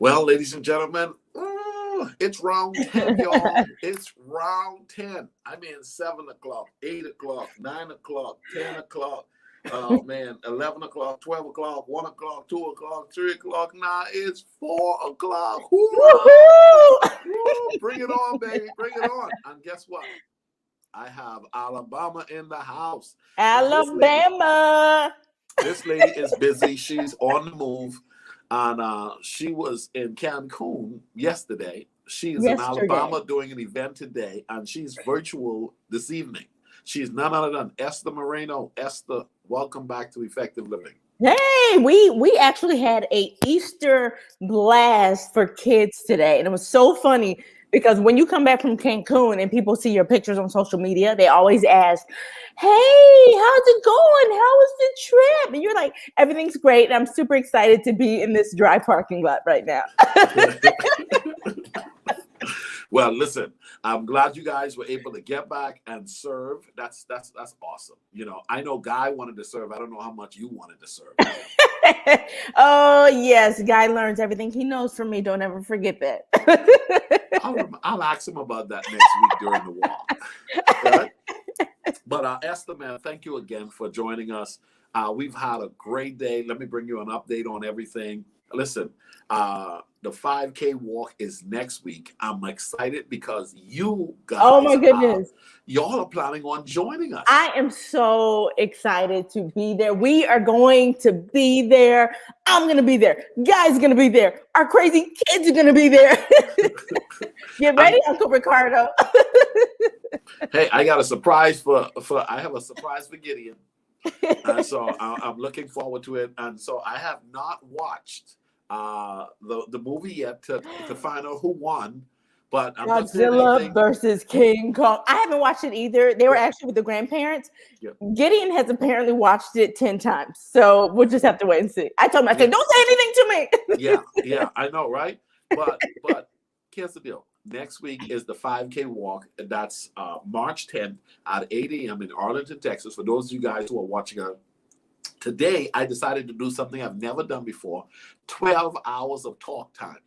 Well, ladies and gentlemen, it's round 10, y'all. It's round 10. I mean, 7 o'clock, 8 o'clock, 9 o'clock, 10 o'clock. Oh, man, 11 o'clock, 12 o'clock, 1 o'clock, 2 o'clock, 3 o'clock. Now it's 4 o'clock. Woo! Woohoo! Woo! Bring it on, baby. Bring it on. And guess what? I have Alabama in the house. Now, Alabama. this lady is busy. She's on the move. And she was in Cancun yesterday. She is in Yesterday. Alabama doing an event today, and she's virtual this evening. She's none other than Esther Moreno. Esther, welcome back to Effective Living. Hey, we actually had a Easter blast for kids today, and it was so funny because when you come back from Cancun and people see your pictures on social media, they always ask, "Hey, how's it going? How was the trip?" And you're like, "Everything's great." And I'm super excited to be in this dry parking lot right now. Well, listen, I'm glad you guys were able to get back and serve. That's awesome. You know, I know Guy wanted to serve. I don't know how much you wanted to serve. Oh yes, Guy learns everything he knows from me. Don't ever forget that. I'll ask him about that next week during the walk. Right? But Esther, man, thank you again for joining us. We've had a great day. Let me bring you an update on everything. Listen, the 5K walk is next week. I'm excited because you guys, Oh my goodness. Y'all are planning on joining us. I am so excited to be there. We are going to be there. I'm going to be there. Guy's going to be there. Our crazy kids are going to be there. Get ready, Uncle Ricardo. Hey, I got a surprise I have a surprise for Gideon. And so I'm looking forward to it. And so I have not watched the movie yet to find out who won. But I'm Godzilla versus King Kong. I haven't watched it either. They were actually with the grandparents. Yeah. Gideon has apparently watched it 10 times. So we'll just have to wait and see. I told him, I said, don't say anything to me. Yeah, I know, right? But here's the deal. Next week is the 5K walk. And that's March 10th at 8 a.m. in Arlington, Texas. For those of you guys who are watching today, I decided to do something I've never done before. 12 hours of talk time.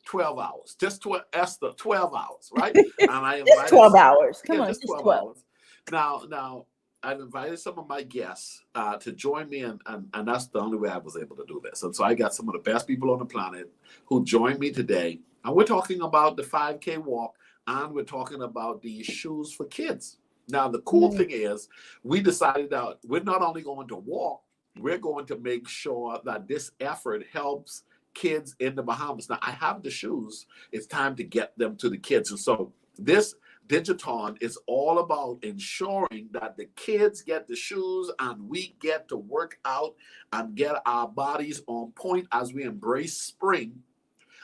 12 hours. Just Esther, 12 hours, right? And I invited just 12 hours. Come on, just 12 hours. Now, I've invited some of my guests to join me, and that's the only way I was able to do this. And so I got some of the best people on the planet who joined me today. And we're talking about the 5K walk, and we're talking about the shoes for kids. Now, the cool thing is we decided that we're not only going to walk, we're going to make sure that this effort helps kids in the Bahamas. Now, I have the shoes. It's time to get them to the kids. And so this Digi-thon is all about ensuring that the kids get the shoes and we get to work out and get our bodies on point as we embrace spring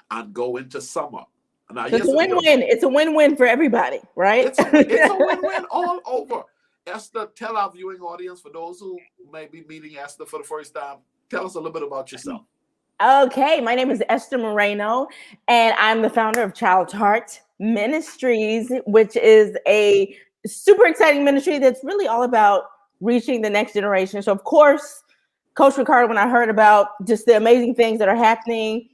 and go into summer. Now, it's a win-win. It's a win-win for everybody, right? It's a win-win all over. Esther, tell our viewing audience, for those who may be meeting Esther for the first time, tell us a little bit about yourself. Okay, my name is Esther Moreno, and I'm the founder of Child's Heart Ministries, which is a super exciting ministry that's really all about reaching the next generation. So, of course, Coach Ricardo, when I heard about just the amazing things that are happening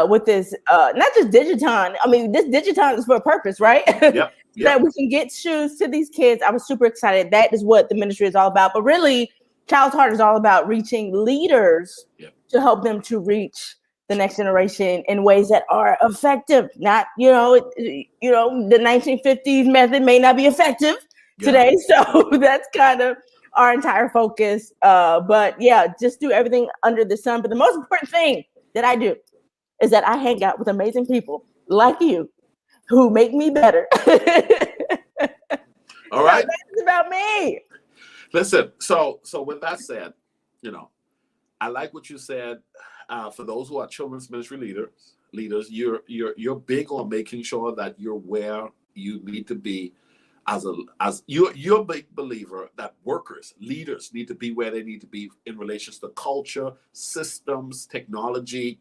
with this, not just Digi-thon. I mean, this Digi-thon is for a purpose, right? Yep. That we can get shoes to these kids. I was super excited. That is what the ministry is all about. But really, Child's Heart is all about reaching leaders to help them to reach the next generation in ways that are effective. Not, the 1950s method may not be effective today. So that's kind of our entire focus. But yeah, just do everything under the sun. But the most important thing that I do is that I hang out with amazing people like you who make me better. All right. That's about me. Listen, so with that said, I like what you said. For those who are children's ministry leaders, you're big on making sure that you're where you need to be. As you're a big believer that leaders need to be where they need to be in relation to culture, systems, technology,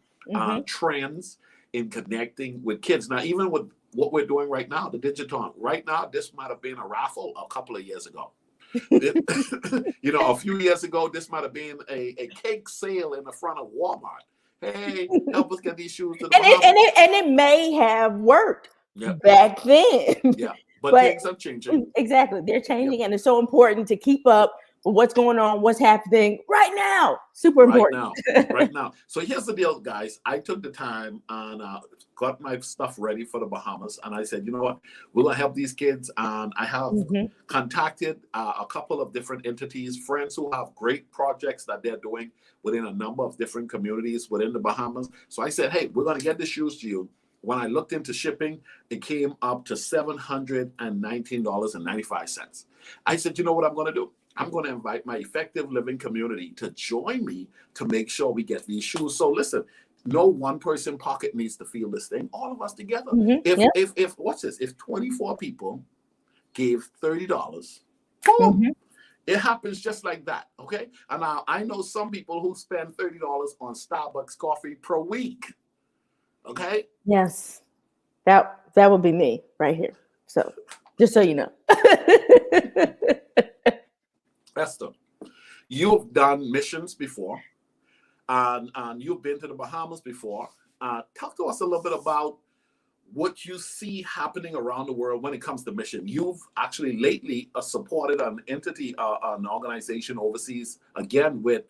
trends in connecting with kids. Now, even with what we're doing right now, the Digi-thon. Right now, this might have been a raffle a couple of years ago. A few years ago, this might have been a cake sale in the front of Walmart. hey, help us get these shoes to the And Bahamas. it may have worked Yeah. back then. Yeah, but But things are changing. exactly, they're changing, and it's so important to keep up with what's going on, what's happening right now. Super important. Right now. So here's the deal, guys. I took the time and got my stuff ready for the Bahamas, and I said, you know what, we're gonna help these kids. And I have contacted a couple of different entities, friends who have great projects that they're doing within a number of different communities within the Bahamas. So I said, hey, we're gonna get the shoes to you. When I looked into shipping, it came up to $719.95. I said, you know what I'm going to do? I'm going to invite my Effective Living community to join me to make sure we get these shoes. So listen, no one person pocket needs to feel this thing. All of us together. If what's this? If 24 people gave $30, boom, it happens just like that. Okay. And now I know some people who spend $30 on Starbucks coffee per week. Okay. Yes, that would be me right here. So just so you know. Esther, you've done missions before, and you've been to the Bahamas before. Talk to us a little bit about what you see happening around the world when it comes to mission. You've actually lately supported an entity, an organization overseas, again with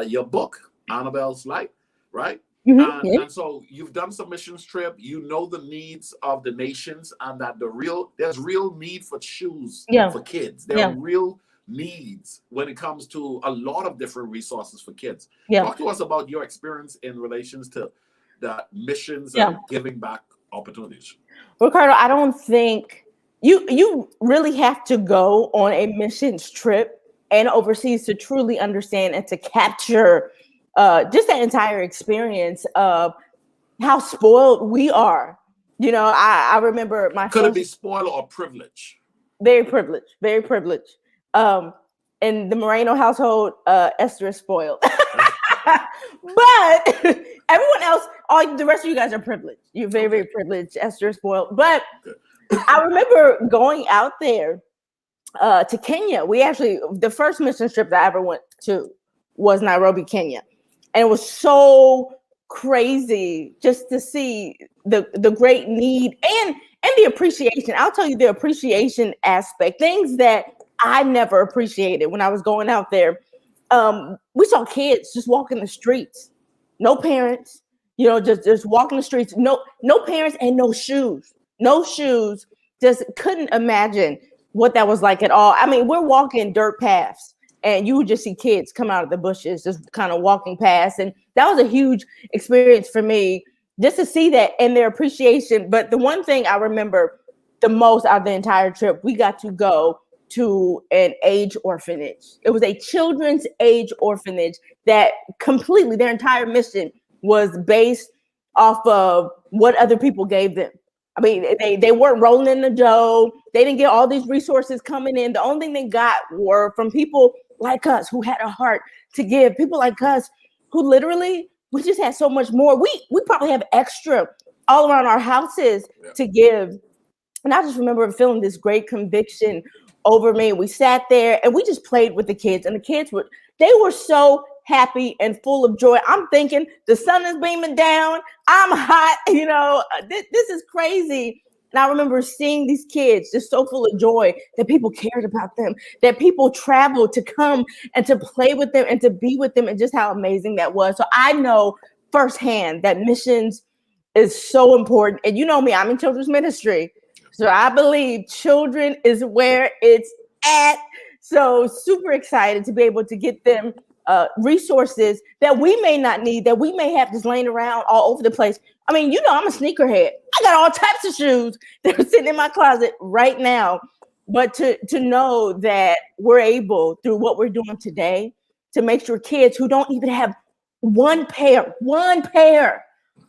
your book, Annabelle's Light, right? And so you've done some missions trip. You know the needs of the nations, and that there's real need for shoes for kids. There are real needs when it comes to a lot of different resources for kids. Talk to us about your experience in relations to the missions and giving back opportunities. Ricardo, I don't think you really have to go on a missions trip and overseas to truly understand and to capture just that entire experience of how spoiled we are. You know, I remember my could it be spoiled or privilege? Very privileged, very privileged. In the Moreno household, Esther is spoiled. But everyone else, all the rest of you guys are privileged. You're very, very privileged. Esther is spoiled. But I remember going out there to Kenya. The first mission trip that I ever went to was Nairobi, Kenya. And it was so crazy just to see the great need and the appreciation. I'll tell you the appreciation aspect, things that I never appreciated when I was going out there. We saw kids just walking the streets, no parents, you know, just walking the streets, no parents and no shoes. Just couldn't imagine what that was like at all. I mean, we're walking dirt paths and you would just see kids come out of the bushes, just kind of walking past. And that was a huge experience for me just to see that and their appreciation. But the one thing I remember the most out of the entire trip, we got to go to an age orphanage. It was a children's age orphanage that completely, their entire mission was based off of what other people gave them. I mean, they weren't rolling in the dough. They didn't get all these resources coming in. The only thing they got were from people like us who had a heart to give, people like us who literally, we just had so much more. We probably have extra all around our houses to give. And I just remember feeling this great conviction over me. We sat there and we just played with the kids, and the kids they were so happy and full of joy. I'm thinking the sun is beaming down. I'm hot. You know, this is crazy. And I remember seeing these kids just so full of joy that people cared about them, that people traveled to come and to play with them and to be with them, and just how amazing that was. So I know firsthand that missions is so important. And you know me, I'm in children's ministry. So I believe children is where it's at. So super excited to be able to get them resources that we may not need, that we may have just laying around all over the place. I mean, you know, I'm a sneakerhead. I got all types of shoes that are sitting in my closet right now. But to know that we're able, through what we're doing today, to make sure kids who don't even have one pair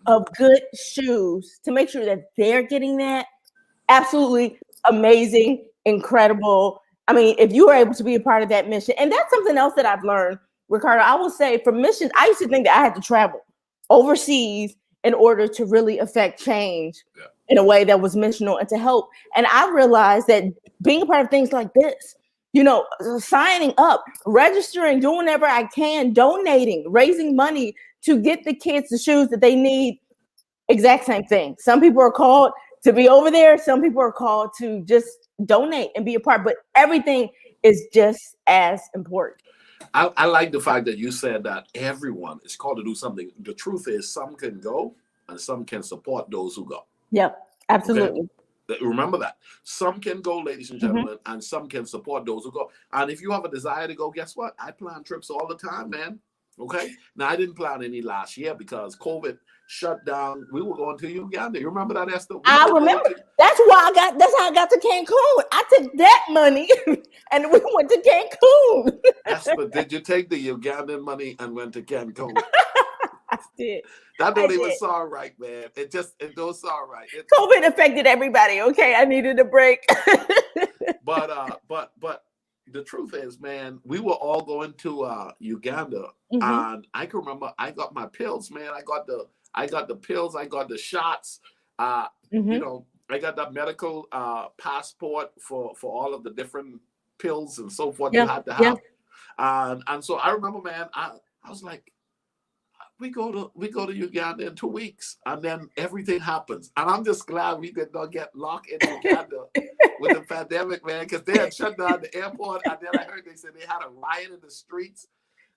of good shoes, to make sure that they're getting that, absolutely amazing, incredible. I mean, if you were able to be a part of that mission, and that's something else that I've learned, Ricardo, I will say for missions, I used to think that I had to travel overseas in order to really affect change in a way that was missional and to help. And I realized that being a part of things like this, you know, signing up, registering, doing whatever I can, donating, raising money to get the kids the shoes that they need. Exact same thing. Some people are called to be over there. Some people are called to just donate and be a part, but everything is just as important. I like the fact that you said that everyone is called to do something. The truth is some can go and some can support those who go. Yep, absolutely. Okay? Remember that. Some can go, ladies and gentlemen, and some can support those who go. And if you have a desire to go, guess what? I plan trips all the time, man. Okay. Now, I didn't plan any last year because COVID shut down. We were going to Uganda. You remember that, Esther? I remember. That's how I got to Cancun. I took that money and we went to Cancun. Esther, did you take the Ugandan money and went to Cancun? I did. That don't even sound right, man. It don't sound right. COVID affected everybody. Okay, I needed a break. but the truth is, man, we were all going to Uganda, and I can remember I got my pills, man. I got the pills. I got the shots. You know, I got that medical passport for all of the different pills and so forth you had to have. And so I remember, man, I was like, we go to Uganda in 2 weeks, and then everything happens. And I'm just glad we did not get locked in Uganda with the pandemic, man, because they had shut down the airport, and then I heard they said they had a riot in the streets.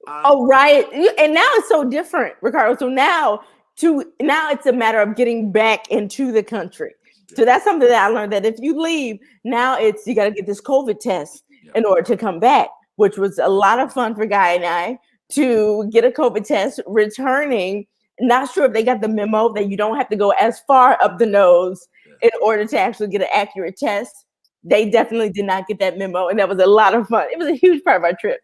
Riot. And now it's so different, Ricardo. So now it's a matter of getting back into the country. So that's something that I learned, that if you leave, now you got to get this COVID test in order to come back, which was a lot of fun for Guy and I to get a COVID test returning. Not sure if they got the memo that you don't have to go as far up the nose in order to actually get an accurate test. They definitely did not get that memo, and that was a lot of fun. It was a huge part of our trip.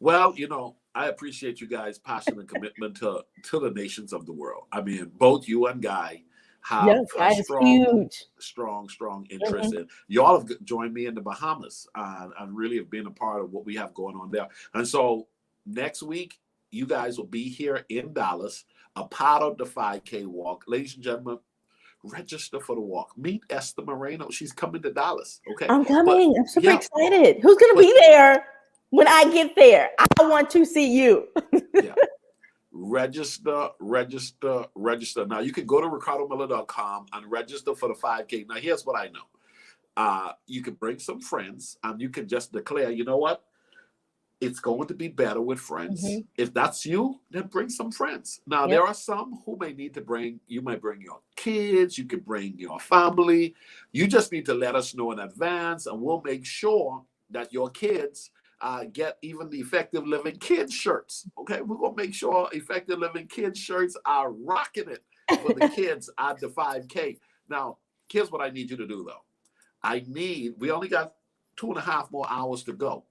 Well, you know, I appreciate you guys' passion and commitment to the nations of the world. I mean, both you and Guy have a strong interest in. Y'all have joined me in the Bahamas and really have been a part of what we have going on there. And so next week, you guys will be here in Dallas, a part of the 5K walk. Ladies and gentlemen, register for the walk. Meet Esther Moreno. She's coming to Dallas. Okay, I'm coming. I'm super excited. Who's going to be there when I get there? I want to see you. Register. Now, you can go to ricardomiller.com and register for the 5K. Now, here's what I know. You can bring some friends, and you can just declare, you know what? It's going to be better with friends. If that's you, then bring some friends. Now, there are some who may need to bring, you might bring your kids, you can bring your family. You just need to let us know in advance, and we'll make sure that your kids get even the Effective Living Kids shirts. Okay, we're gonna make sure Effective Living Kids shirts are rocking it for the kids at the 5K. Now, here's what I need you to do though. We only got 2.5 more hours to go.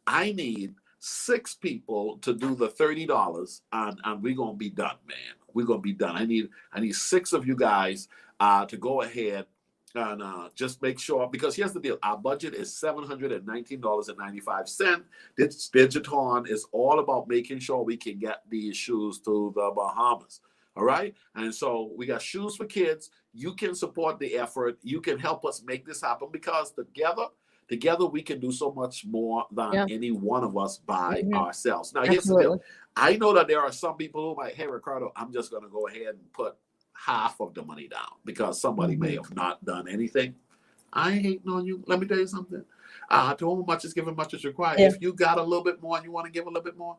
I need 6 people to do the $30, and we're gonna be done, man. We're gonna be done. I need 6 of you guys to go ahead and just make sure, because here's the deal. Our budget is $719.95. This Digi-thon is all about making sure we can get these shoes to the Bahamas. All right. And so we got shoes for kids. You can support the effort. You can help us make this happen, because together we can do so much more than any one of us by ourselves. Now, here's the deal. I know that there are some people who might, hey, Ricardo, I'm just going to go ahead and put half of the money down because somebody may have not done anything. I ain't on you. Let me tell you something. To whom much is given, much is required. If you got a little bit more and you want to give a little bit more,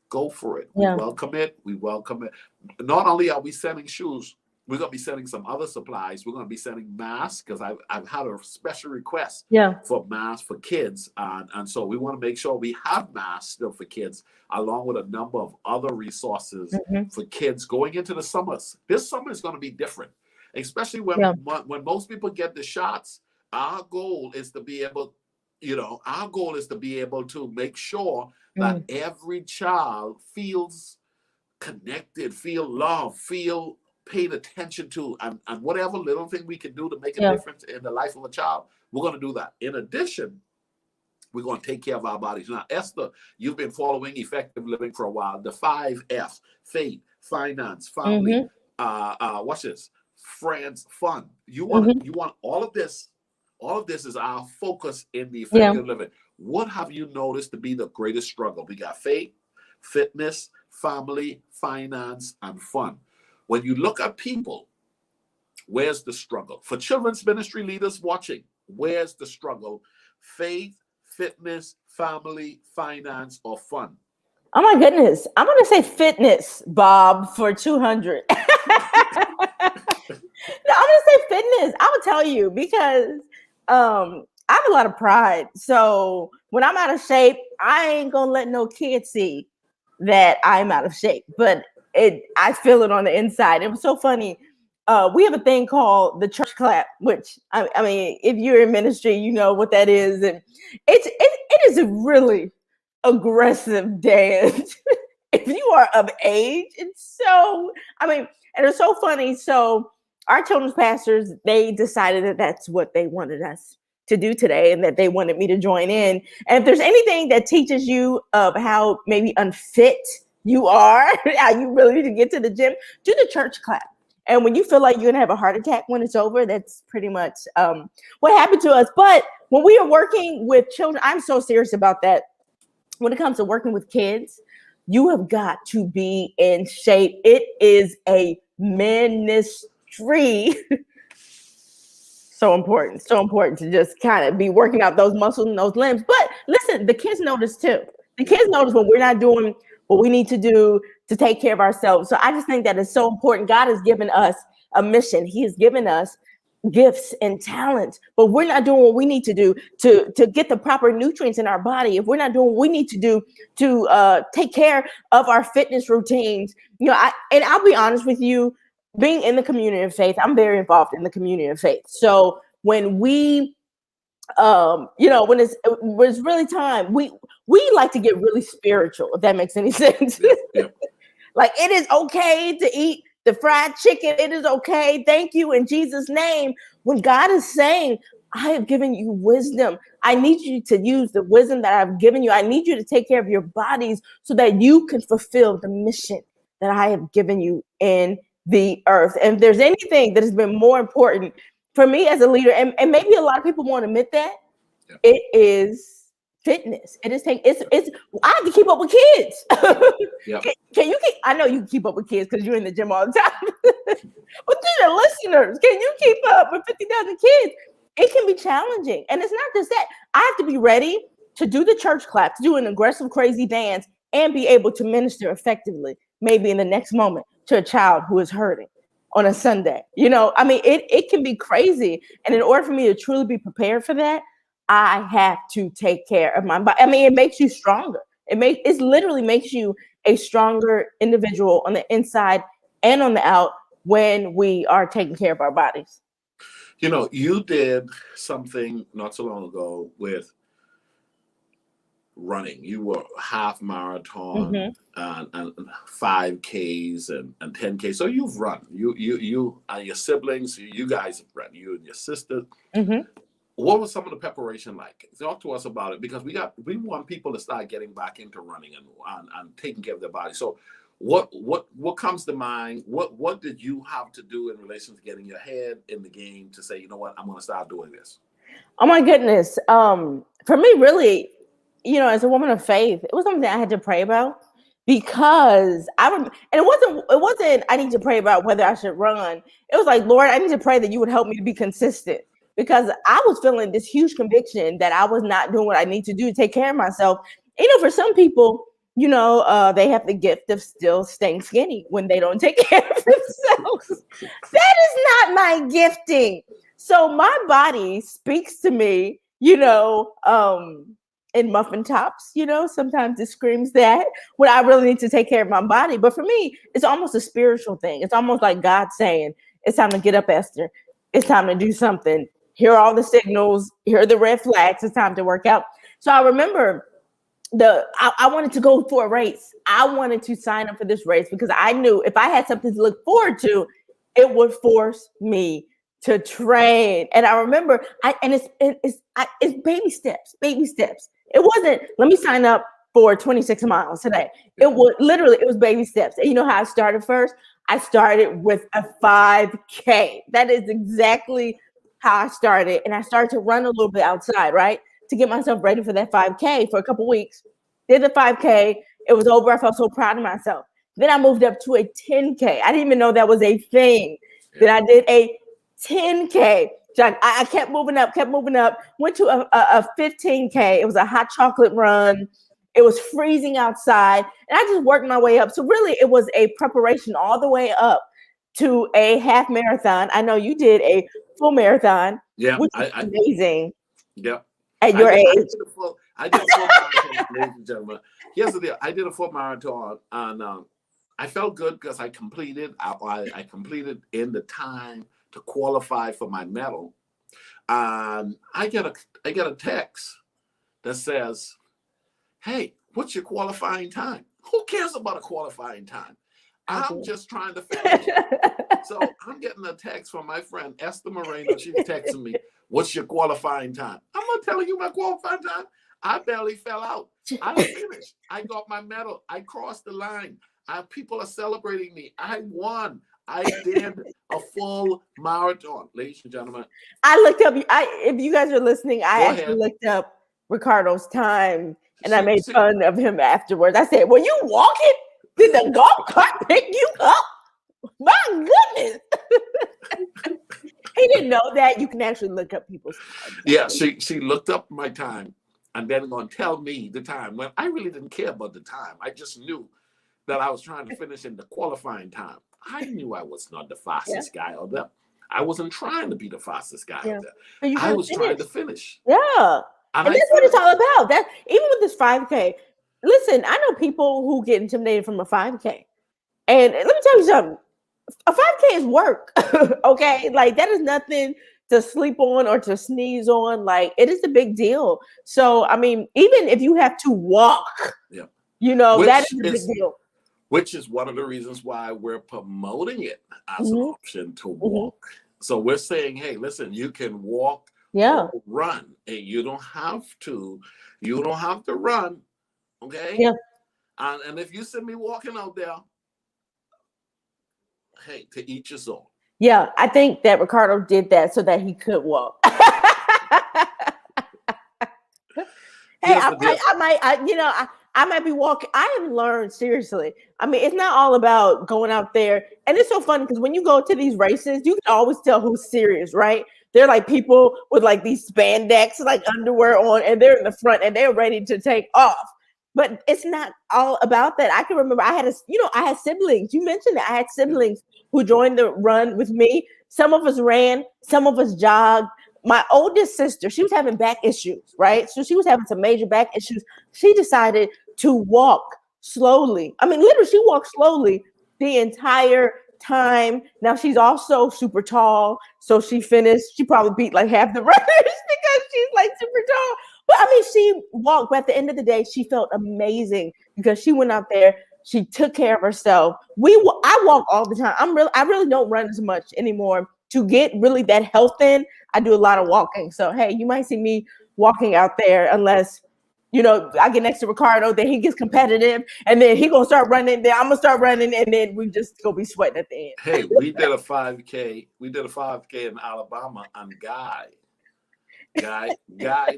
go for it. We welcome it. We welcome it. Not only are we sending shoes, we're going to be sending some other supplies. We're going to be sending masks, because I've had a special request for masks for kids. And so we want to make sure we have masks still for kids, along with a number of other resources for kids going into the summers. This summer is going to be different, especially when most people get the shots. Our goal is to be able, to make sure that every child feels connected, feel loved, feel paid attention to, and whatever little thing we can do to make a difference in the life of a child, we're going to do that. In addition, we're going to take care of our bodies. Now, Esther, you've been following Effective Living for a while. The 5 F's: faith, finance, family, what's this? Friends, fun. You want all of this. All of this is our focus in the Effective Living. What have you noticed to be the greatest struggle? We got faith, fitness, family, finance, and fun. When you look at people, where's the struggle? For children's ministry leaders watching, where's the struggle? Faith, fitness, family, finance, or fun? Oh my goodness. I'm going to say fitness, Bob, for 200. No, I'm going to say fitness. I will tell you because I have a lot of pride. So when I'm out of shape, I ain't going to let no kid see that I'm out of shape. But I feel it on the inside. It was so funny. We have a thing called the church clap, which I mean, if you're in ministry, you know what that is. And it is a really aggressive dance if you are of age. It's so, I mean, and it's so funny. So our children's pastors, they decided that that's what they wanted us to do today and that they wanted me to join in. And if there's anything that teaches you of how maybe unfit you are, how you really need to get to the gym, do the church clap. And when you feel like you're gonna have a heart attack when it's over, that's pretty much what happened to us. But when we are working with children, I'm so serious about that. When it comes to working with kids, you have got to be in shape. It is a ministry. So important to just kind of be working out those muscles and those limbs. But listen, the kids notice too. The kids notice when we're not doing what we need to do to take care of ourselves. So I just think that is so important. God has given us a mission. He has given us gifts and talents, but we're not doing what we need to do to get the proper nutrients in our body. If we're not doing what we need to do to take care of our fitness routines, you know, I'll be honest with you, being in the community of faith, I'm very involved in the community of faith. So when we, you know, when it's really time, we like to get really spiritual, if that makes any sense. Yeah. Like, it is okay to eat the fried chicken. It is okay. Thank you in Jesus' name. When God is saying, I have given you wisdom, I need you to use the wisdom that I've given you. I need you to take care of your bodies so that you can fulfill the mission that I have given you in the earth. And if there's anything that has been more important for me as a leader, and maybe a lot of people won't admit that, yeah, it is fitness. It is it's I have to keep up with kids. yeah. Can you I know you can keep up with kids because you're in the gym all the time. But to the listeners, can you keep up with 50,000 kids? It can be challenging. And it's not just that. I have to be ready to do the church clap, to do an aggressive, crazy dance, and be able to minister effectively, maybe in the next moment, to a child who is hurting on a Sunday. You know, I mean, it can be crazy. And in order for me to truly be prepared for that, I have to take care of my body. I mean, it makes you stronger. It literally makes you a stronger individual on the inside and on the out when we are taking care of our bodies. You know, you did something not so long ago with running. You were half marathon and 5Ks and 10K. So you've run. You and your siblings, you guys have run. You and your sister. Mm-hmm. What was some of the preparation like? Talk to us about it, because we want people to start getting back into running and taking care of their body. So what comes to mind? What did you have to do in relation to getting your head in the game to say, you know what, I'm going to start doing this? Oh my goodness. For me, really, you know, as a woman of faith, it was something I had to pray about, because and it wasn't I need to pray about whether I should run. It was like, Lord, I need to pray that you would help me to be consistent, because I was feeling this huge conviction that I was not doing what I need to do to take care of myself. You know, for some people, you know, they have the gift of still staying skinny when they don't take care of themselves. That is not my gifting. So my body speaks to me, you know, in muffin tops, you know, sometimes it screams that when I really need to take care of my body. But for me, it's almost a spiritual thing. It's almost like God saying, it's time to get up, Esther. It's time to do something. Here are all the signals. Here are the red flags. It's time to work out. So I remember I wanted to go for a race. I wanted to sign up for this race because I knew if I had something to look forward to, it would force me to train. And I remember, it's baby steps. It wasn't, let me sign up for 26 miles today. It was baby steps. And you know how I started first? I started with a 5K. That is exactly how I started. And I started to run a little bit outside, right? To get myself ready for that 5K for a couple weeks. Did the 5K. It was over. I felt so proud of myself. Then I moved up to a 10K. I didn't even know that was a thing. Then I did a 10K. I kept moving up. Went to a 15K. It was a hot chocolate run. It was freezing outside. And I just worked my way up. So really, it was a preparation all the way up to a half marathon. I know you did a full marathon. Yeah. Which is amazing. Yeah. At your age. I did a full marathon, ladies and gentlemen. Here's the deal. I did a full marathon, and I felt good because I completed. I completed in the time to qualify for my medal. And I get a text that says, "Hey, what's your qualifying time?" Who cares about a qualifying time? I'm just trying to finish. So I'm getting a text from my friend Esther Moreno. She's texting me, "What's your qualifying time?" I'm not telling you my qualifying time. I barely fell out. I finished. I got my medal. I crossed the line. People are celebrating me. I won. I did a full marathon, ladies and gentlemen. I looked up. If you guys are listening, I actually looked up Ricardo's time, and I made fun of him afterwards. I said, "Were you walking? Did the golf cart pick you up? My goodness!" He didn't know that you can actually look up people's time. Yeah, she looked up my time, and then going to tell me the time when I really didn't care about the time. I just knew that I was trying to finish in the qualifying time. I knew I was not the fastest guy out there. I wasn't trying to be the fastest guy out there. I was trying to finish. Yeah. And that's what it's all about. That even with this 5K, listen, I know people who get intimidated from a 5K. And let me tell you something. A 5K is work. Okay. Like that is nothing to sleep on or to sneeze on. Like it is a big deal. So I mean, even if you have to walk, that is a big deal. Which is one of the reasons why we're promoting it as an option to walk. So we're saying, hey, listen, you can walk or run, and you don't have to run. Okay. Yeah. And if you see me walking out there, hey, to each his own. Yeah, I think that Ricardo did that so that he could walk. Hey, I might be walking. I have learned, seriously. I mean, it's not all about going out there. And it's so funny because when you go to these races, you can always tell who's serious, right? They're like people with like these spandex, like underwear on, and they're in the front and they're ready to take off. But it's not all about that. I can remember I had siblings. You mentioned that I had siblings who joined the run with me. Some of us ran, some of us jogged. My oldest sister, she was having back issues, right? So she was having some major back issues. She decided to walk slowly. I mean, literally, she walked slowly the entire time. Now she's also super tall. So she finished, she probably beat like half the runners because she's like super tall. But I mean, she walked, but at the end of the day, she felt amazing because she went out there. She took care of herself. I walk all the time. I really don't run as much anymore. To get really that health in, I do a lot of walking. So, hey, you might see me walking out there unless, I get next to Ricardo, then he gets competitive, and then he gonna start running, then I'm gonna start running, and then we just gonna be sweating at the end. Hey, we did a 5K. We did a 5K in Alabama, and Guy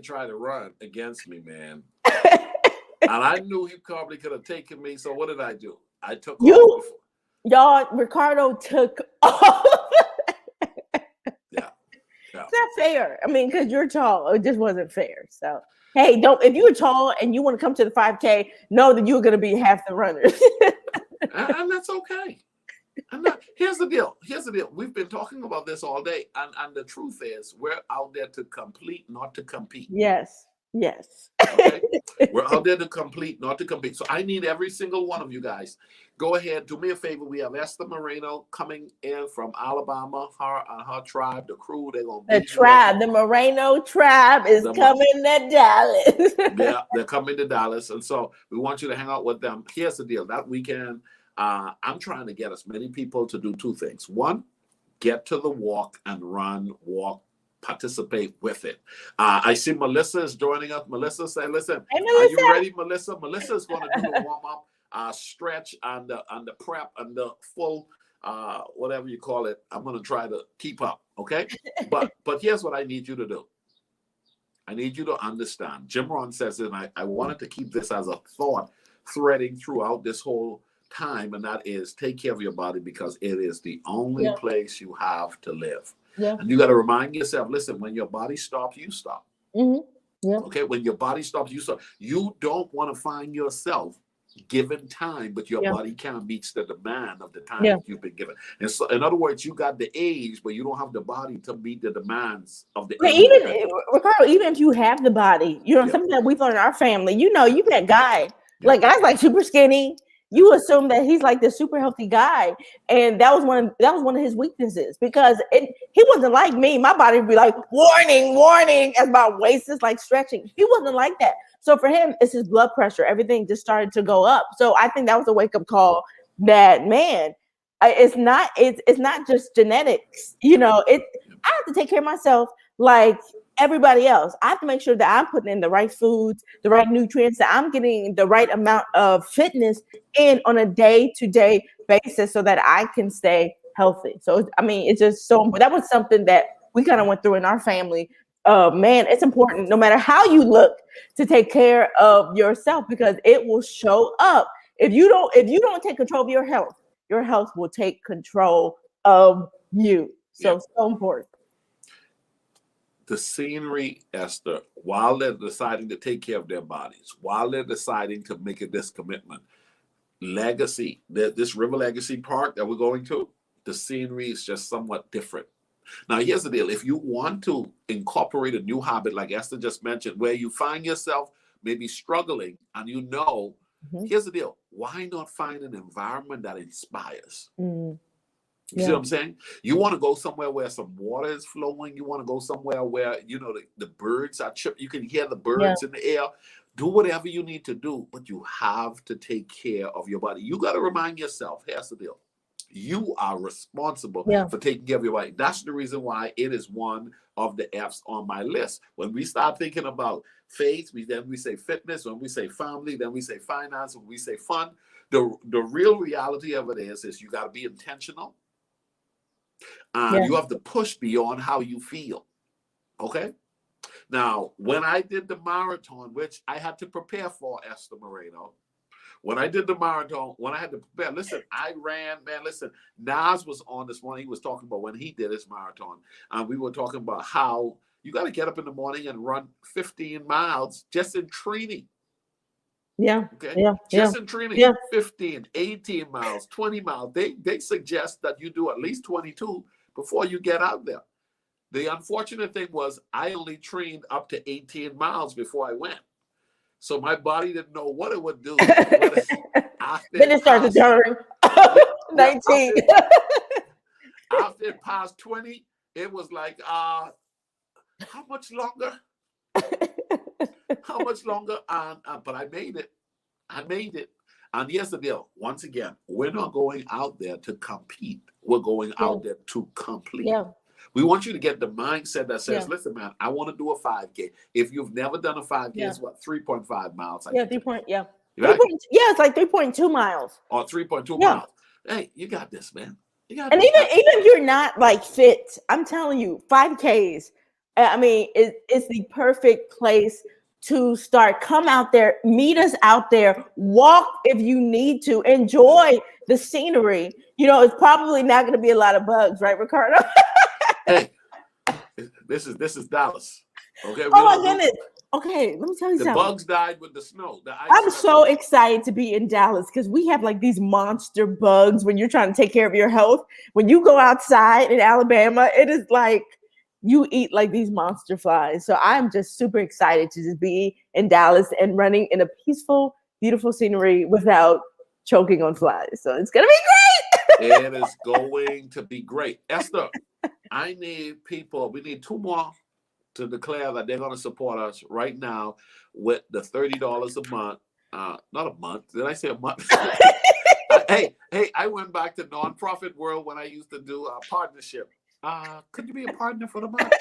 tried to run against me, man. And I knew he probably could have taken me. So what did I do? I took off. Y'all, Ricardo took off. Yeah. It's not fair. I mean, because you're tall, it just wasn't fair. So, hey, if you're tall and you want to come to the 5K, know that you're going to be half the runners. And that's okay. Here's the deal. We've been talking about this all day. And the truth is, we're out there to complete, not to compete. Yes. Okay? We're out there to complete, not to compete. So I need every single one of you guys. Go ahead, do me a favor. We have Esther Moreno coming in from Alabama. Her and her tribe, the crew, they're gonna be the Moreno tribe is coming to Dallas. Yeah, they're coming to Dallas, and so we want you to hang out with them. Here's the deal: that weekend, I'm trying to get as many people to do two things. One, get to the walk and run, participate with it. I see Melissa is joining us. Melissa, say, listen, hey, Melissa. Are you ready, Melissa? Melissa is going to do the warm-up, stretch, and the prep, and the full, whatever you call it. I'm going to try to keep up, okay? But here's what I need you to do. I need you to understand. Jim Rohn says it, and I wanted to keep this as a thought threading throughout this whole time, and that is take care of your body because it is the only place you have to live. And you got to remind yourself, listen, when your body stops, you stop. Okay, when your body stops, you stop. You don't want to find yourself given time, but your body can't meet the demand of the time that you've been given. And so, in other words, you got the age, but you don't have the body to meet the demands of the age. Even Ricardo, even if you have the body, you know, something that we've learned in our family, you know, you that guy, like guys like super skinny. You assume that he's like this super healthy guy, and that was one of his weaknesses because he wasn't like me. My body would be like warning, warning, as my waist is like stretching. He wasn't like that. So for him, it's his blood pressure. Everything just started to go up. So I think that was a wake up call. That man, it's not just genetics. You know, I have to take care of myself like everybody else. I have to make sure that I'm putting in the right foods, the right nutrients, that I'm getting the right amount of fitness in on a day-to-day basis so that I can stay healthy. So, I mean, it's just so, that was something that we kind of went through in our family. Man, it's important no matter how you look to take care of yourself because it will show up. If you don't take control of your health will take control of you. So important. The scenery, Esther, while they're deciding to take care of their bodies, while they're deciding to make this commitment, legacy, this River Legacy Park that we're going to, the scenery is just somewhat different. Now, here's the deal. If you want to incorporate a new habit, like Esther just mentioned, where you find yourself maybe struggling and you know, here's the deal. Why not find an environment that inspires? You see what I'm saying? You want to go somewhere where some water is flowing. You want to go somewhere where, you know, the birds are chirping. You can hear the birds in the air. Do whatever you need to do, but you have to take care of your body. You got to remind yourself, here's the deal. You are responsible for taking care of your body. That's the reason why it is one of the F's on my list. When we start thinking about faith, then we say fitness. When we say family, then we say finance. When we say fun, the real reality of it is you got to be intentional. You have to push beyond how you feel. Okay? Now, when I did the marathon, which I had to prepare for, Esther Moreno, when I did the marathon, when I had to prepare, listen, I ran, man, listen, Nas was on this morning. He was talking about when he did his marathon. We were talking about how you got to get up in the morning and run 15 miles just in training. Okay. Just in training, 15, 18 miles, 20 miles. They suggest that you do at least 22 before you get out there. The unfortunate thing was I only trained up to 18 miles before I went. So my body didn't know what it would do. Then it started to turn 19. After it passed 20, it was like, how much longer? How much longer? But I made it. And here's the deal. Once again, we're not going out there to compete. We're going out there to complete. We want you to get the mindset that says, listen, man, I want to do a 5K. If you've never done a 5K, it's what, 3.5 miles? Right? It's like 3.2 miles. Or 3.2 miles. Hey, you got this, man. Even if you're not like fit, I'm telling you, 5Ks, I mean, it's the perfect place to start. Come out there, meet us out there, walk if you need to, enjoy the scenery. You know, it's probably not going to be a lot of bugs, right, Ricardo? Hey, this is Dallas. Okay. Oh my goodness. Okay, let me tell you something. The bugs died with the snow. I'm so excited to be in Dallas because we have like these monster bugs when you're trying to take care of your health. When you go outside in Alabama, it is like you eat like these monster flies. So I'm just super excited to just be in Dallas and running in a peaceful, beautiful scenery without choking on flies. So it's going to be great. It is going to be great. Esther, I need people. We need 2 more to declare that they're going to support us right now with the $30 a month. Not a month. Did I say a month? Hey, I went back to nonprofit world when I used to do a partnership. Could you be a partner for the month?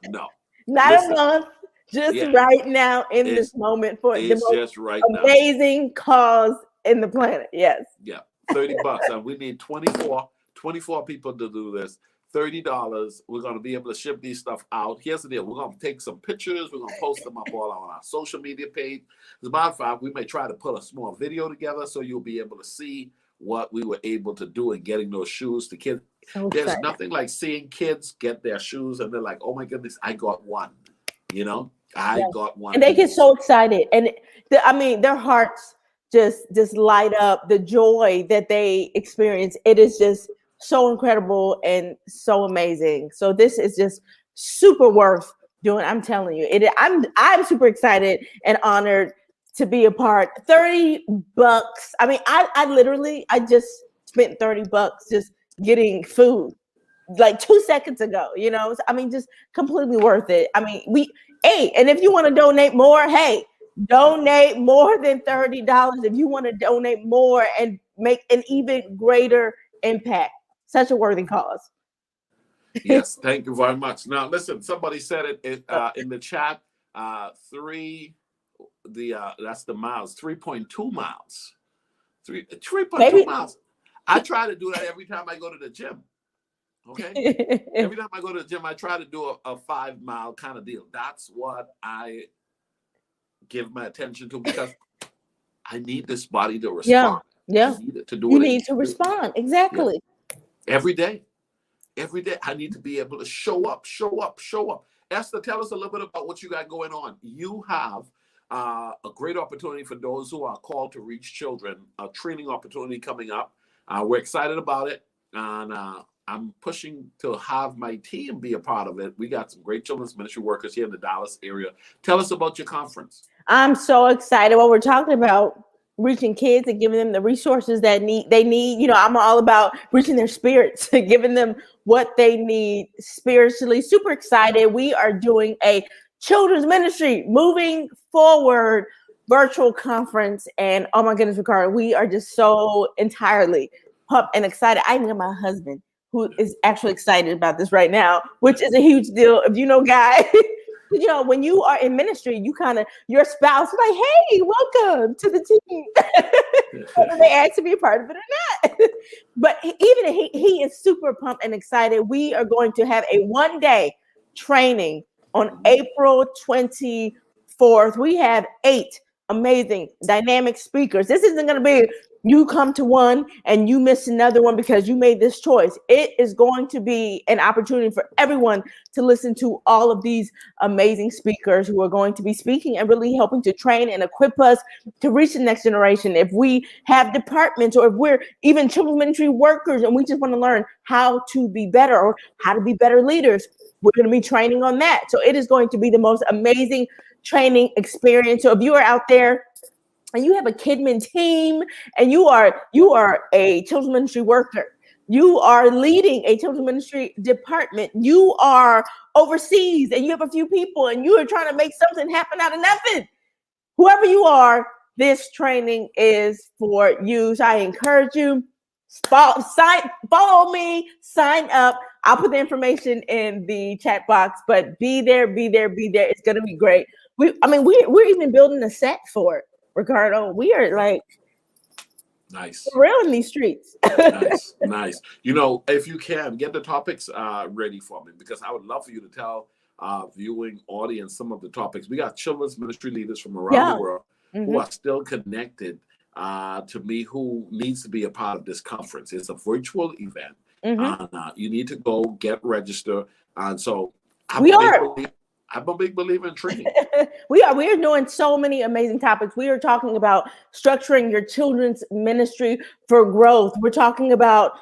No. Not a month. Just right now in this moment for the most amazing cause in the planet. Yes. Yeah. $30. And we need 24 people to do this. $30. We're going to be able to ship these stuff out. Here's the deal. We're going to take some pictures. We're going to post them up all on our social media page. As a matter of fact, we may try to put a small video together so you'll be able to see what we were able to do in getting those shoes to kids. There's nothing like seeing kids get their shoes and they're like, oh my goodness, I got one. You know, I got one. And they get so excited. And their hearts just light up, the joy that they experience. It is just so incredible and so amazing. So this is just super worth doing. I'm telling you, I'm super excited and honored to be a part. $30. I mean, I just spent $30 just getting food like 2 seconds ago, you know. I mean, just completely worth it. I mean, and if you want to donate more, hey, donate more than $30 if you want to donate more and make an even greater impact. Such a worthy cause. Yes, thank you very much. Now, listen, somebody said it in the chat. That's the miles. 3.2 miles. 3.2 miles. I try to do that every time I go to the gym. Okay, every time I go to the gym, I try to do a 5 mile kind of deal. That's what I give my attention to because I need this body to respond. Yeah. I need it to do you it. Need to respond. Exactly. Yeah. Every day, I need to be able to show up. Esther, tell us a little bit about what you got going on. You have a great opportunity for those who are called to reach children, a training opportunity coming up. We're excited about it, and I'm pushing to have my team be a part of it. We got some great children's ministry workers here in the Dallas area. Tell us about your conference. I'm so excited. What we're talking about, reaching kids and giving them the resources that they need. You know, I'm all about reaching their spirits, giving them what they need spiritually. Super excited. We are doing a children's ministry moving forward virtual conference. And oh my goodness, Ricardo, we are just so entirely pumped and excited. I even got my husband who is actually excited about this right now, which is a huge deal. If you know, guy, you know, when you are in ministry, your spouse is like, hey, welcome to the team. Whether they ask to be a part of it or not. But he is super pumped and excited. We are going to have a 1-day training on April 24th. We have 8 amazing dynamic speakers. This isn't going to be you come to one and you miss another one because you made this choice. It is going to be an opportunity for everyone to listen to all of these amazing speakers who are going to be speaking and really helping to train and equip us to reach the next generation. If we have departments or if we're even children's ministry workers and we just want to learn how to be better or how to be better leaders, we're going to be training on that. So it is going to be the most amazing training experience. So if you are out there and you have a Kidman team and you are a children's ministry worker, you are leading a children's ministry department, you are overseas and you have a few people and you are trying to make something happen out of nothing, whoever you are, this training is for you. So I encourage you, follow me, sign up. I'll put the information in the chat box, but be there. It's going to be great. We're even building a set for it, Ricardo. We are like nice, real in these streets. nice. You know, if you can get the topics ready for me, because I would love for you to tell viewing audience some of the topics. We got children's ministry leaders from around the world who are still connected to me, who needs to be a part of this conference. It's a virtual event. And you need to go get registered. And so I'm a big believer in training. We are doing so many amazing topics. We are talking about structuring your children's ministry for growth. We're talking about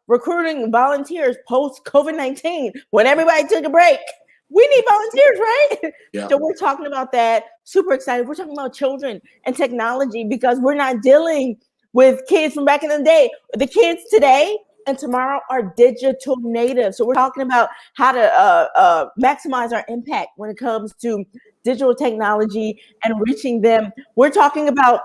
recruiting volunteers post COVID-19 when everybody took a break. We need volunteers, right? Yeah. So we're talking about that. Super excited. We're talking about children and technology because we're not dealing with kids from back in the day. The kids today and tomorrow are digital natives. So we're talking about how to maximize our impact when it comes to digital technology and reaching them. We're talking about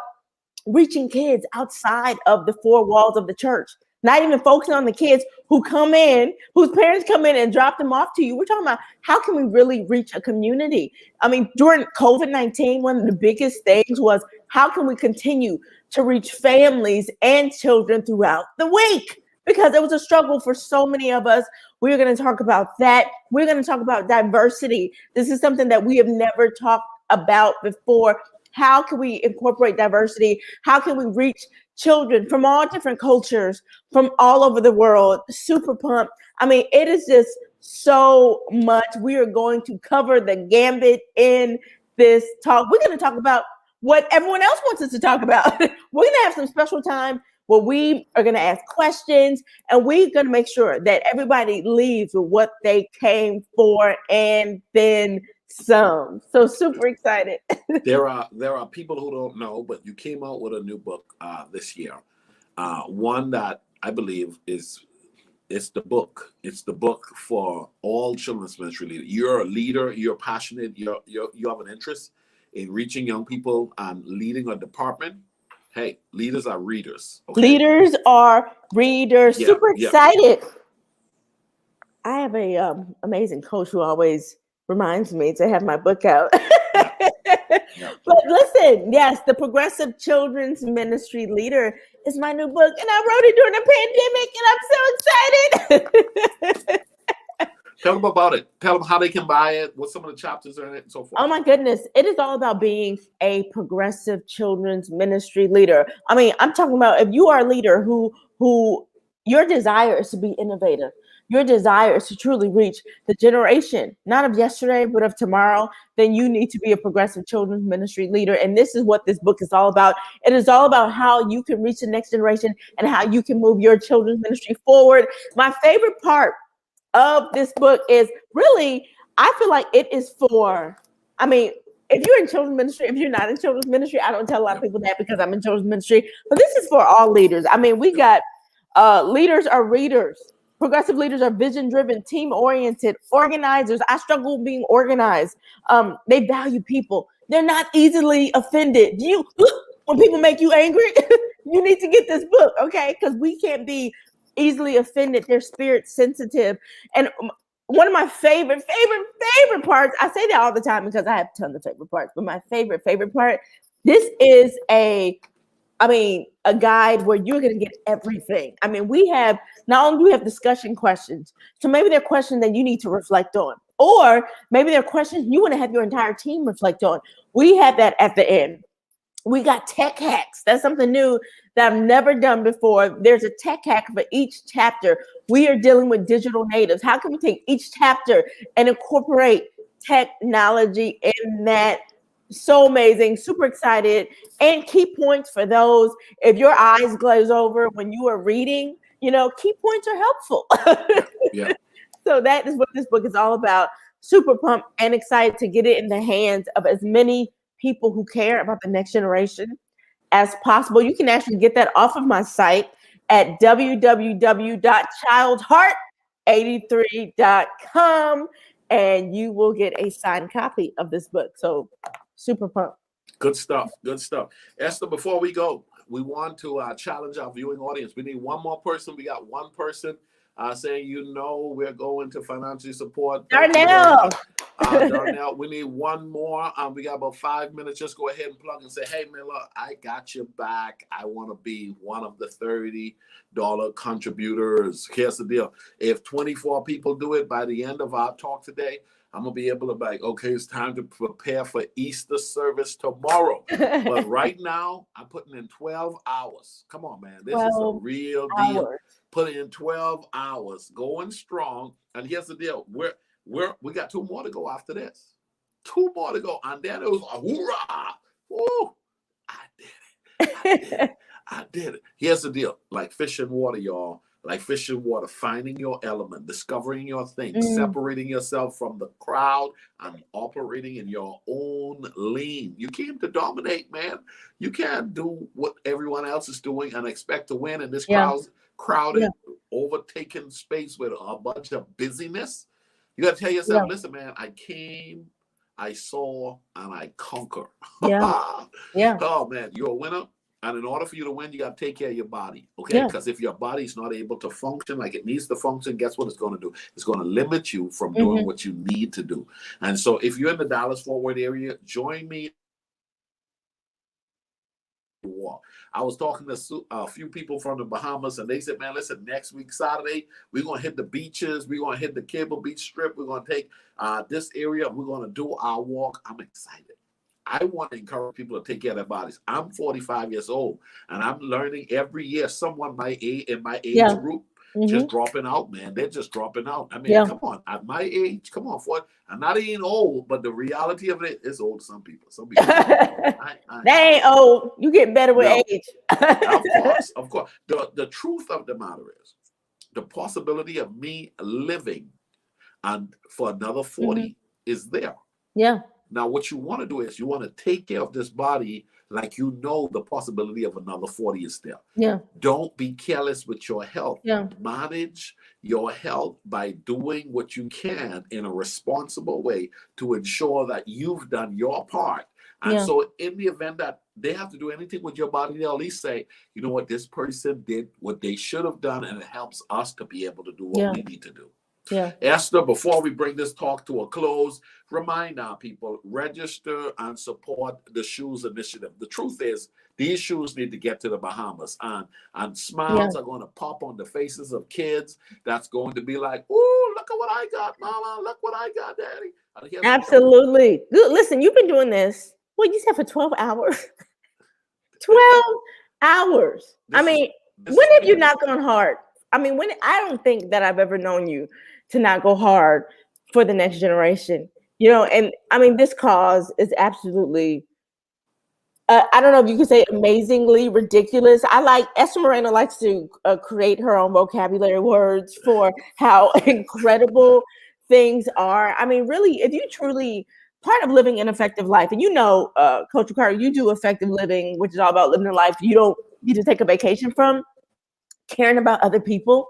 reaching kids outside of the 4 walls of the church, not even focusing on the kids who come in, whose parents come in and drop them off to you. We're talking about how can we really reach a community? I mean, during COVID-19, one of the biggest things was how can we continue to reach families and children throughout the week? because it was a struggle for so many of us. We're going to talk about that. We're going to talk about diversity. This is something that we have never talked about before. How can we incorporate diversity? How can we reach children from all different cultures, from all over the world? Super pumped. I mean, it is just so much. We are going to cover the gambit in this talk. We're going to talk about what everyone else wants us to talk about. We're going to have some special time where we are going to ask questions, and we're going to make sure that everybody leaves with what they came for and then some. So super excited. There are people who don't know, but you came out with a new book this year. One that I believe it's the book. It's the book for all children's ministry leaders. You're a leader. You're passionate. You have an interest in reaching young people and leading a department. Hey, leaders are readers. Okay? Leaders are readers. Yeah, Super yeah. excited. I have a amazing coach who always reminds me to have my book out. Yeah. But listen, yes, the Progressive Children's Ministry Leader is my new book, and I wrote it during the pandemic, and I'm so excited. Tell them about it. Tell them how they can buy it, what some of the chapters are in it, and so forth. Oh my goodness. It is all about being a progressive children's ministry leader. I mean, I'm talking about if you are a leader who your desire is to be innovative, your desire is to truly reach the generation, not of yesterday, but of tomorrow, then you need to be a progressive children's ministry leader. And this is what this book is all about. It is all about how you can reach the next generation and how you can move your children's ministry forward. My favorite part of this book is really, I feel like it is for, I mean, if you're in children's ministry, if you're not in children's ministry, I don't tell a lot of people that because I'm in children's ministry, but this is for all leaders. I mean, we got leaders are readers. Progressive leaders are vision-driven, team-oriented, organizers. I struggle with being organized. They value people. They're not easily offended. When people make you angry, you need to get this book, okay? Because we can't be easily offended. They're spirit sensitive. And one of my favorite parts, I say that all the time because I have tons of favorite parts, but my favorite part, this is a guide where you're going to get everything. I mean, we have, not only do we have discussion questions, so maybe they're questions that you need to reflect on, or maybe they're questions you want to have your entire team reflect on. We have that at the end. We got tech hacks. That's something new that I've never done before. There's a tech hack for each chapter. We are dealing with digital natives. How can we take each chapter and incorporate technology in that? So amazing, super excited. And key points for those, if your eyes glaze over when you are reading, key points are helpful. Yeah. So that is what this book is all about. Super pumped and excited to get it in the hands of as many people who care about the next generation as possible. You can actually get that off of my site at www.childheart83.com, and you will get a signed copy of this book. So super pumped. Good stuff. Esther, before we go, we want to challenge our viewing audience. We need one more person. We got one person saying, we're going to financially support. Darnell. Darnell, we need one more. We got about 5 minutes. Just go ahead and plug and say, hey, man, look, I got your back. I want to be one of the $30 contributors. Here's the deal. If 24 people do it by the end of our talk today, I'm going to be able to be like, okay, it's time to prepare for Easter service tomorrow. But right now, I'm putting in 12 hours. Come on, man. This is a real deal. Put in 12 hours, going strong. And here's the deal. We got 2 more to go after this. 2 more to go. And then it was a hoorah. Woo! I did it. I did it. Here's the deal. Like fish in water, y'all. Like fish in water, finding your element, discovering your thing, separating yourself from the crowd and operating in your own lane. You came to dominate, man. You can't do what everyone else is doing and expect to win in this crowded, overtaken space with a bunch of busyness. You got to tell yourself, listen, man, I came, I saw, and I conquer. Oh, man, you're a winner. And in order for you to win, you got to take care of your body, okay? Because if your body's not able to function like it needs to function, guess what it's going to do? It's going to limit you from doing what you need to do. And so if you're in the Dallas-Fort Worth area, join me walk. I was talking to a few people from the Bahamas, and they said, man, listen, next week, Saturday, we're going to hit the beaches. We're going to hit the Cable Beach Strip. We're going to take this area. We're going to do our walk. I'm excited. I want to encourage people to take care of their bodies. I'm 45 years old, and I'm learning every year someone in my age group just dropping out, man. They're just dropping out. I mean, come on. At my age, come on, I'm not even old, but the reality of it is old to some people. Some people they ain't old. You get better with age. Of course. The truth of the matter is the possibility of me living and for another 40 is there. Yeah. Now, what you want to do is you want to take care of this body like you know the possibility of another 40 is there. Yeah. Don't be careless with your health. Yeah. Manage your health by doing what you can in a responsible way to ensure that you've done your part. And so in the event that they have to do anything with your body, they'll at least say, you know what, this person did what they should have done, and it helps us to be able to do what we need to do. Yeah. Esther, before we bring this talk to a close, remind our people, register and support the Shoes Initiative. The truth is, these shoes need to get to the Bahamas, and smiles are going to pop on the faces of kids. That's going to be like, "Ooh, look at what I got, Mama! Look what I got, Daddy!" Absolutely. Listen, you've been doing this. What you said for 12 hours? 12 hours. When have you not gone hard? I don't think that I've ever known you to not go hard for the next generation, and this cause is absolutely, I don't know if you could say amazingly ridiculous. Esther Moreno likes to create her own vocabulary words for how incredible things are. Really, if you truly, part of living an effective life, and Coach Ricardo, you do effective living, which is all about living a life you don't need to take a vacation from, caring about other people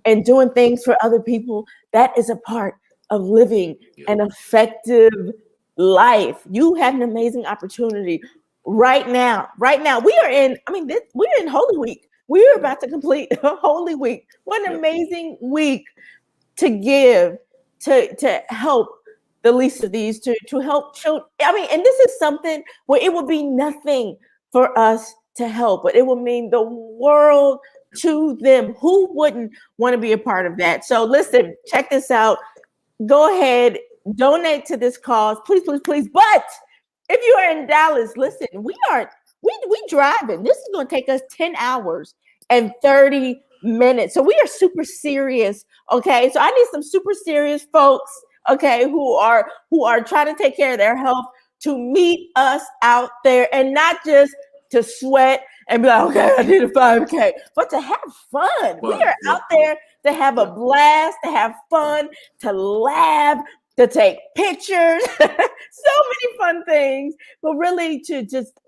and doing things for other people. That is a part of living an effective life. You have an amazing opportunity right now. We are in Holy Week. We are about to complete Holy Week. What an amazing week to give, to help the least of these, to help children. And this is something where it would be nothing for us to help, but it will mean the world to them. Who wouldn't want to be a part of that? So listen, check this out. Go ahead, donate to this cause, please, please, please. But if you are in Dallas, listen, we driving. This is going to take us 10 hours and 30 minutes. So we are super serious. Okay. So I need some super serious folks, okay, who are trying to take care of their health, to meet us out there, and not just to sweat and be like, okay, I did a 5K, but to have fun. We are out there to have a blast, to have fun, to laugh, to take pictures, so many fun things, but really to just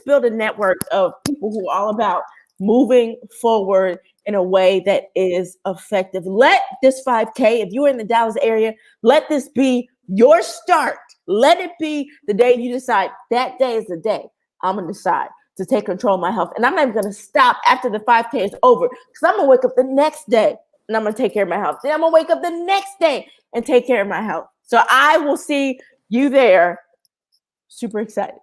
build a network of people who are all about moving forward in a way that is effective. Let this 5K, if you're in the Dallas area, let this be your start. Let it be the day you decide that day is the day I'm going to decide to take control of my health. And I'm not even going to stop after the 5K is over, because I'm going to wake up the next day and I'm going to take care of my health. Then I'm going to wake up the next day and take care of my health. So I will see you there. Super excited.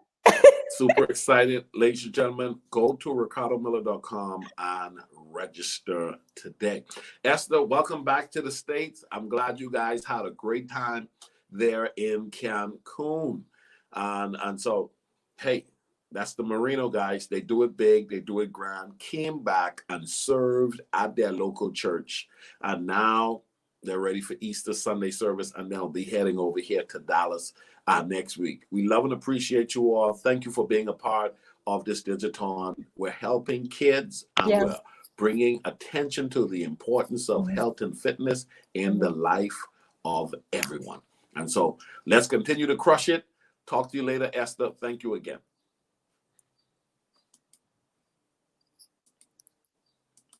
Super excited. Ladies and gentlemen, go to ricardomiller.com and register today. Esther, welcome back to the States. I'm glad you guys had a great time there in Cancun. And so, hey, that's the Moreno guys. They do it big. They do it grand. Came back and served at their local church. And now they're ready for Easter Sunday service, and they'll be heading over here to Dallas next week. We love and appreciate you all. Thank you for being a part of this Digi-thon. We're helping kids, and we're bringing attention to the importance of health and fitness in the life of everyone. And so let's continue to crush it. Talk to you later, Esther. Thank you again.